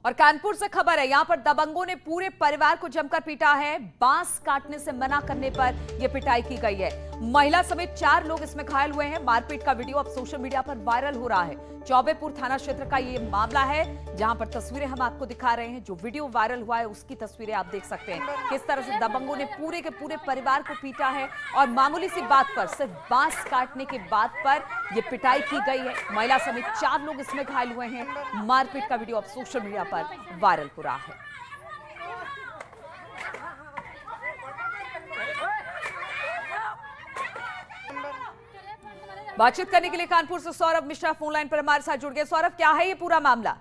और कानपुर से खबर है, यहां पर दबंगों ने पूरे परिवार को जमकर पीटा है। बांस काटने से मना करने पर यह पिटाई की गई है। महिला समेत 4 लोग इसमें घायल हुए हैं। मारपीट का वीडियो अब सोशल मीडिया पर वायरल हो रहा है। चौबेपुर थाना क्षेत्र का यह मामला है, जहां पर तस्वीरें हम आपको दिखा रहे हैं। जो वीडियो वायरल हुआ है उसकी तस्वीरें आप देख सकते हैं, किस तरह से दबंगों ने पूरे के पूरे परिवार को पीटा है। और मामूली सी बात पर, सिर्फ बांस काटने के बात पर यह पिटाई की गई है। महिला समेत 4 लोग इसमें घायल हुए हैं। मारपीट का वीडियो अब सोशल मीडिया पर वायरल हो रहा है। बातचीत करने के लिए कानपुर से सौरभ मिश्रा फोन लाइन पर हमारे साथ जुड़ गए। सौरभ, क्या है ये पूरा मामला?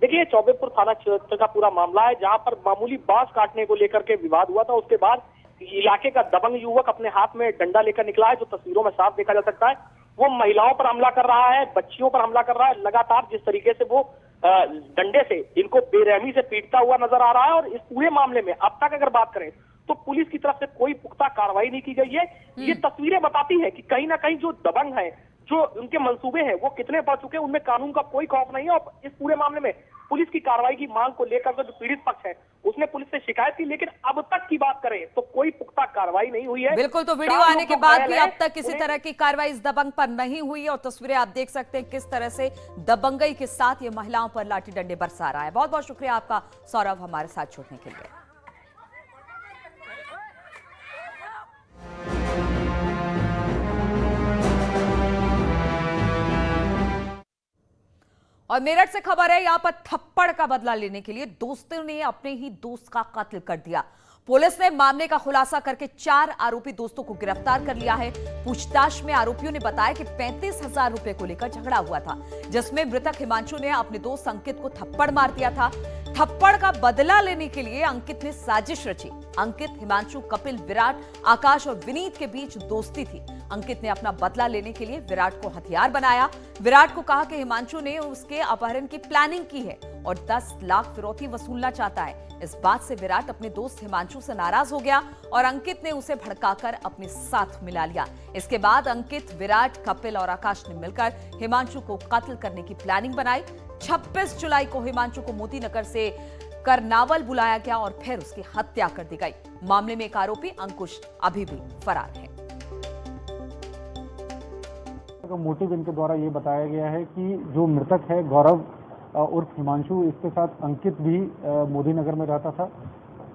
देखिए, चौबेपुर थाना क्षेत्र का पूरा मामला है, जहां पर मामूली बांस काटने को लेकर के विवाद हुआ था। उसके बाद इलाके का दबंग युवक अपने हाथ में डंडा लेकर निकला है, जो तस्वीरों में साफ देखा जा सकता है। वो महिलाओं पर हमला कर रहा है, बच्चियों पर हमला कर रहा है। लगातार जिस तरीके से वो डंडे से इनको बेरहमी से पीटता हुआ नजर आ रहा है। और इस पूरे मामले में अब तक अगर बात करें तो पुलिस की तरफ से कोई पुख्ता कार्रवाई नहीं की गई है। ये तस्वीरें बताती हैं कि कहीं ना कहीं जो दबंग हैं, जो उनके मंसूबे हैं, वो कितने बढ़ चुके हैं, उनमें कानून का कोई खौफ नहीं है। और इस पूरे मामले में पुलिस की कार्रवाई की मांग को लेकर जो पीड़ित पक्ष है उसने पुलिस से शिकायत की, लेकिन अब तक की बात करें तो कोई पुख्ता कार्रवाई नहीं हुई है। बिल्कुल, तो वीडियो आने के बाद भी अब तक किसी तरह की कार्रवाई इस दबंग पर नहीं हुई है। और तस्वीरें आप देख सकते हैं किस तरह से दबंगई के साथ ये महिलाओं पर लाठी डंडे बरसा रहा है। बहुत बहुत शुक्रिया आपका सौरभ, हमारे साथ जुड़ने के लिए। और मेरठ से खबर है, यहां पर थप्पड़ का बदला लेने के लिए दोस्तों ने अपने ही दोस्त का कत्ल कर दिया। पुलिस ने मामले का खुलासा करके 4 आरोपी दोस्तों को गिरफ्तार कर लिया है। पूछताछ में आरोपियों ने बताया कि 35,000 रुपए को लेकर झगड़ा हुआ था, जिसमें मृतक हिमांशु ने अपने दोस्त अंकित को थप्पड़ मार दिया था। थप्पड़ का बदला लेने के लिए अंकित ने साजिश रची। अंकित, हिमांशु, कपिल, विराट, आकाश और विनीत के बीच दोस्ती थी। अंकित ने अपना बदला लेने के लिए विराट को हथियार बनाया। विराट को कहा कि हिमांशु ने उसके अपहरण की प्लानिंग की है और 10 लाख फिरौती वसूलना चाहता है। इस बात से विराट अपने दोस्त हिमांशु से नाराज हो गया और अंकित ने उसे भड़काकर अपने साथ मिला लिया। इसके बाद अंकित, विराट, कपिल और आकाश ने मिलकर हिमांशु को कत्ल करने की प्लानिंग बनाई। 26 जुलाई को हिमांशु को मोतीनगर से करनावल बुलाया गया और फिर उसकी हत्या कर दी गई। मामले में एक आरोपी अंकुश अभी भी फरार है। मोटिव इनके द्वारा ये बताया गया है कि जो मृतक है गौरव उर्फ हिमांशु, इसके साथ अंकित भी मोदीनगर में रहता था।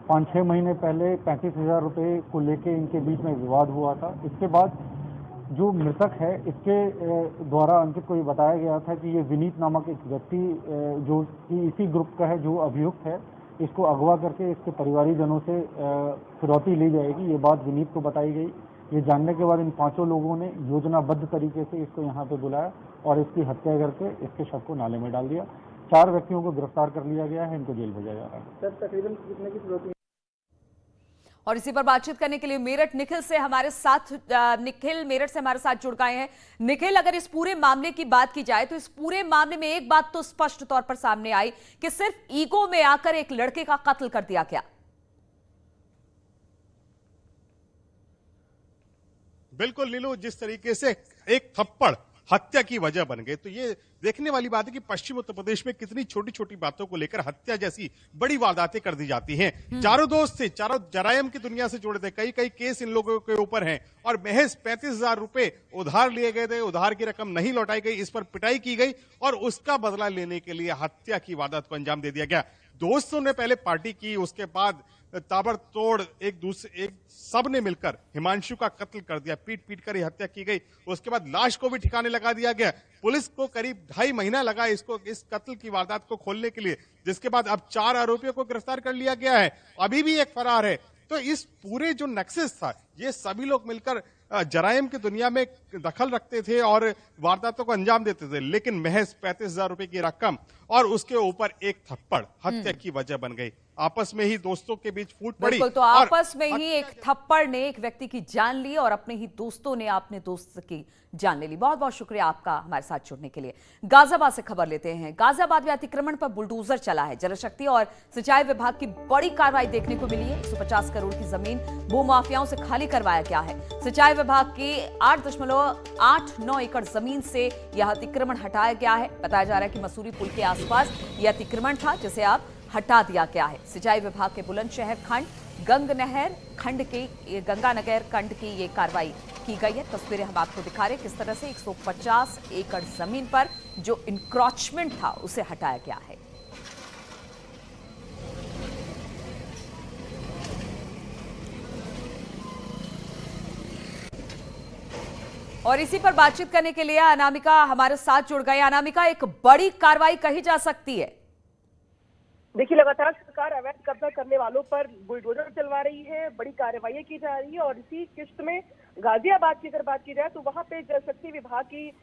5-6 महीने पहले 35,000 रुपए को लेके इनके बीच में विवाद हुआ था। इसके बाद जो मृतक है, इसके द्वारा अंकित को ये बताया गया था कि ये विनीत नामक एक व्यक्ति जो कि इसी ग्रुप का है, जो अभियुक्त है, इसको अगवा करके इसके परिवारीजनों से फिरौती ली जाएगी। ये बात विनीत को बताई गई। ये जानने के बाद इन 5 लोगों ने योजनाबद्ध तरीके से इसको यहाँ पे बुलाया और इसकी हत्या करके इसके शव को नाले में डाल दिया। 4 व्यक्तियों को गिरफ्तार कर लिया गया है, इनको जेल भेजा जा रहा है। सर, तकरीबन कितने की फिरौती? और इसी पर बातचीत करने के लिए मेरठ निखिल से हमारे साथ मेरठ से हमारे साथ जुड़ गए हैं। निखिल, अगर इस पूरे मामले की बात की जाए तो इस पूरे मामले में एक बात तो स्पष्ट तौर पर सामने आई कि सिर्फ ईगो में आकर एक लड़के का कत्ल कर दिया गया। बिल्कुल नीलू, जिस तरीके से एक थप्पड़ हत्या की वजह बन गए, तो ये देखने वाली बात है कि पश्चिम उत्तर प्रदेश में कितनी छोटी छोटी बातों को लेकर हत्या जैसी बड़ी वारदातें कर दी जाती हैं। चारों दोस्त थे, चारों जरायम की दुनिया से जुड़े थे, कई कई केस इन लोगों के ऊपर हैं और महज 35,000 रुपए उधार लिए गए थे। उधार की रकम नहीं लौटाई गई, इस पर पिटाई की गई और उसका बदला लेने के लिए हत्या की वारदात को अंजाम दे दिया गया। दोस्तों ने पहले पार्टी की, उसके बाद ताबड़तोड़ एक सब ने मिलकर हिमांशु का कत्ल कर दिया। पीट पीट कर हत्या की गई। उसके बाद लाश को भी ठिकाने लगा दिया गया। पुलिस को करीब 2.5 महीना लगा इस कत्ल की वारदात को खोलने के लिए, जिसके बाद अब 4 आरोपियों को गिरफ्तार कर लिया गया है। अभी भी एक फरार है। तो इस पूरे जो नक्सस था, ये सभी लोग मिलकर जराइम की दुनिया में दखल रखते थे और वारदातों को अंजाम देते थे, लेकिन महज 35,000 रुपए की रकम और उसके ऊपर एक थप्पड़ हत्या की वजह बन गई। आपस में ही दोस्तों के बीच फूट पड़ी। बिल्कुल, तो और आपस में ही एक थप्पड़ ने एक व्यक्ति की जान ली और अपने ही दोस्तों ने अपने दोस्त की जान ले ली। बहुत बहुत शुक्रिया आपका हमारे साथ जुड़ने के लिए। गाजियाबाद से खबर लेते हैं। गाजियाबाद में अतिक्रमण पर बुलडोजर चला है। जल शक्ति और सिंचाई विभाग की बड़ी कार्रवाई देखने को मिली है। 150 करोड़ की जमीन भूमाफियाओं से खाली करवाया गया है। सिंचाई विभाग की 8.89 एकड़ जमीन से यह अतिक्रमण हटाया गया है। बताया जा रहा है कि मसूरी पुल के आसपास यह अतिक्रमण था जिसे अब हटा दिया गया है। सिंचाई विभाग के बुलंदशहर खंड गंगानगर खंड की ये कार्रवाई की गई है। तस्वीरें हम आपको दिखा रहे हैं किस तरह से 150 एकड़ जमीन पर जो इंक्रोचमेंट था उसे हटाया गया है। और इसी पर बातचीत करने के लिए अनामिका हमारे साथ जुड़ गई। अनामिका, एक बड़ी कार्रवाई कही जा सकती है। देखिए, लगातार सरकार अवैध कब्जा करने वालों पर बुलडोजर चलवा रही है, बड़ी कार्रवाई की जा रही है। और इसी किस्त में गाजियाबाद की अगर बात की जाए तो वहां पे जल शक्ति विभाग की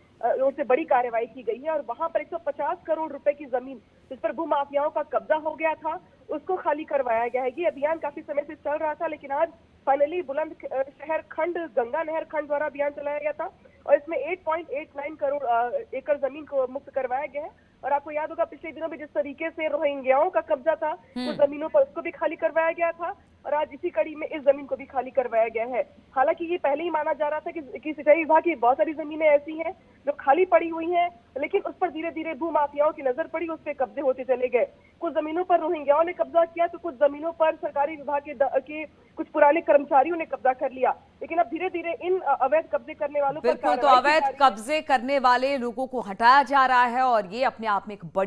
ओर से बड़ी कार्रवाई की गई है और वहां पर 150 करोड़ रुपए की जमीन जिस पर भूमाफियाओं का कब्जा हो गया था उसको खाली करवाया गया है। ये अभियान काफी समय से चल रहा था, लेकिन आज फाइनली बुलंदशहर खंड गंगा नहर खंड द्वारा अभियान चलाया गया था और इसमें 8.89 करोड़ एकड़ जमीन को मुक्त करवाया गया है। और आपको याद होगा पिछले दिनों में जिस तरीके से रोहिंग्याओं का कब्जा था उस जमीनों पर उसको भी खाली करवाया गया था और आज इसी कड़ी में इस जमीन को भी खाली करवाया गया है। हालांकि ये पहले ही माना जा रहा था कि सिंचाई विभाग की बहुत सारी जमीनें ऐसी हैं जो खाली पड़ी हुई हैं, लेकिन उस पर धीरे धीरे भूमाफियाओं की नजर पड़ी, उस पर कब्जे होते चले गए। कुछ जमीनों पर रोहिंग्याओं ने कब्जा किया तो कुछ जमीनों पर सरकारी विभाग के कुछ पुराने कर्मचारियों ने कब्जा कर लिया। लेकिन अब धीरे धीरे इन अवैध कब्जे करने वालों पर बिल्कुल, तो अवैध कब्जे करने वाले लोगों को हटाया जा रहा है और ये अपने आप में एक बड़ी